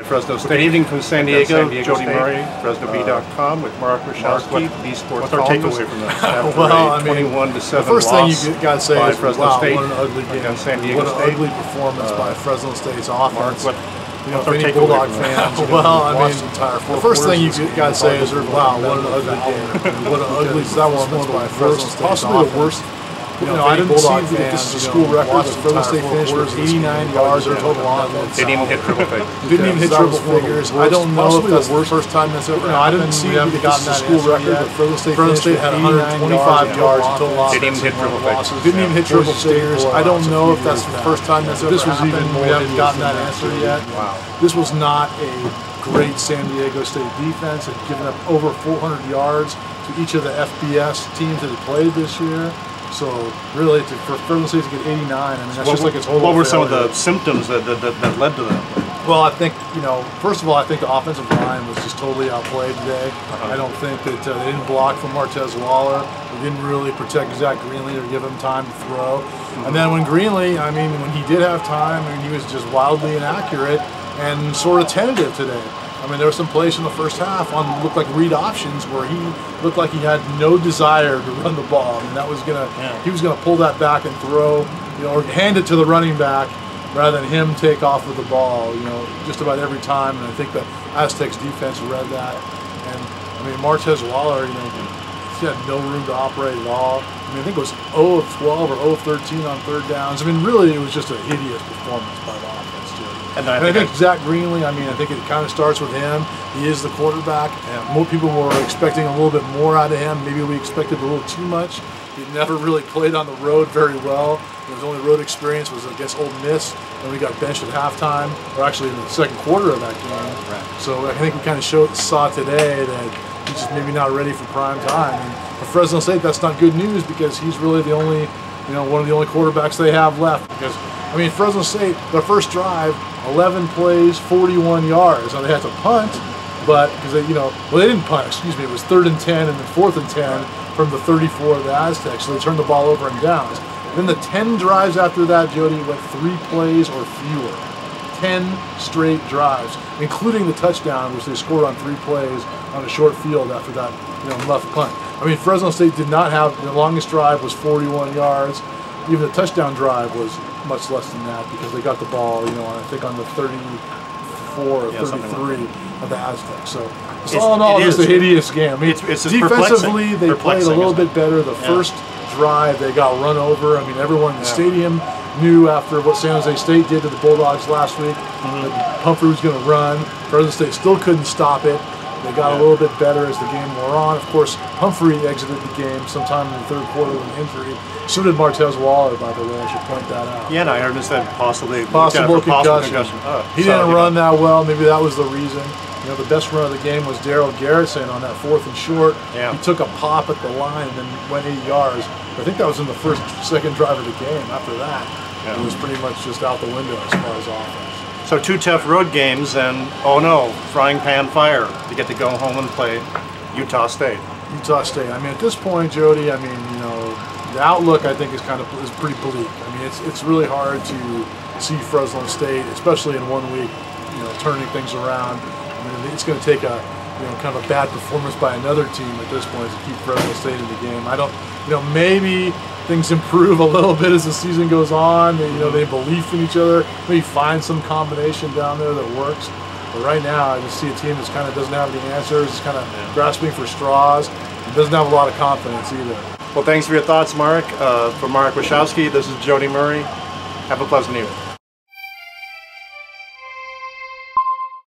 Fresno State. Good evening from San Diego. Jody Murray, FresnoB.com with Marek Warszawski, what's our takeaway from this? Well, I mean, 21-7 the first thing you got to say is, Fresno wow, State what an ugly game. San Diego what an State. ugly performance by Fresno State's offense. Mark, you know, what's our any takeaway Bulldog from that? fans, well, I mean, the first thing you got to say is, wow, what an ugly game. What an ugly performance by Fresno State's possibly the worst. You know, I didn't see that this is a school record. Fresno State finished with 89 yards or total offense. Didn't even hit triple figures. Didn't even hit triple figures. I don't know if that's the first time that's ever happened. I didn't see that this is a school record, but Fresno State had 125 yards in total offense. Didn't even hit triple figures. Didn't even hit triple figures. I don't know if that's the first time that's ever happened. We haven't gotten that answer yet. Wow. This was not a great San Diego State defense. Had given up over 400 yards to each of the FBS teams that had played this year. So really, for Fresno State to get 89, I mean, that's just like its whole. What were some of the symptoms that led to that? Well, I think, you know, first of all, I think the offensive line was just totally outplayed today. I don't think that they didn't block for Martez Waller. They didn't really protect Zach Greenlee or give him time to throw. And then when Greenlee, I mean, when he did have time, I mean, he was just wildly inaccurate and sort of tentative today. I mean, there were some plays in the first half on looked like read options where he looked like he had no desire to run the ball. I mean, that was he was gonna pull that back and throw, you know, or hand it to the running back rather than him take off with the ball, you know, just about every time. And I think the Aztecs defense read that. And I mean, Martez Waller, you know, he had no room to operate at all. I mean, I think it was 0 of 12 or 0 of 13 on third downs. I mean, really, it was just a hideous performance by the offense, too. And I think Zach Greenlee, I mean, I think it kind of starts with him. He is the quarterback. More people were expecting a little bit more out of him. Maybe we expected a little too much. He never really played on the road very well. His only road experience was against Ole Miss, and we got benched at halftime, or actually in the second quarter of that game. Right. So I think we kind of saw today that he's just maybe not ready for prime time. And for Fresno State, that's not good news because he's really the only, you know, one of the only quarterbacks they have left. Because I mean, Fresno State, their first drive, 11 plays, 41 yards. Now they had to punt, but because they, you know, well they didn't punt. Excuse me, it was 3rd and 10 and then 4th and 10 from the 34 of the Aztecs. So they turned the ball over in downs. Then the 10 drives after that, Jody, went 3 plays or fewer. 10 straight drives, including the touchdown, which they scored on 3 plays on a short field after that, you know, left punt. I mean, Fresno State did not have, the longest drive was 41 yards. Even the touchdown drive was much less than that because they got the ball, you know, I think on the 34 or 33 of the Aztecs. So all in all, it was a hideous game. I mean, it's defensively, they played a little bit better. The Yeah. first drive, they got run over. I mean, everyone in the stadium knew after what San Jose State did to the Bulldogs last week that Humphrey was going to run. Fresno State still couldn't stop it. They got a little bit better as the game wore on. Of course, Humphrey exited the game sometime in the 3rd quarter with an injury. So did Martez Waller, by the way. I should point that out. Yeah, and I heard it said possible concussion. He didn't run that well. Maybe that was the reason. You know, the best run of the game was Daryl Garrison on that 4th and short. Yeah. He took a pop at the line and then went 8 yards. I think that was in the second drive of the game. After that, it was pretty much just out the window as far as offense. So 2 tough road games, and oh no, frying pan fire to get to go home and play Utah State. Utah State. I mean, at this point, Jody, I mean, you know, the outlook I think is pretty bleak. I mean, it's really hard to see Fresno State, especially in 1 week, you know, turning things around. I mean, it's going to take a, you know, kind of a bad performance by another team at this point to keep Fresno State in the game. I don't, you know, maybe things improve a little bit as the season goes on. You know, they have belief in each other. Maybe find some combination down there that works. But right now, I just see a team that kind of doesn't have any answers. It's kind of grasping for straws. It doesn't have a lot of confidence either. Well, thanks for your thoughts, Marek. For Marek Warszawski, this is Jody Murray. Have a pleasant evening.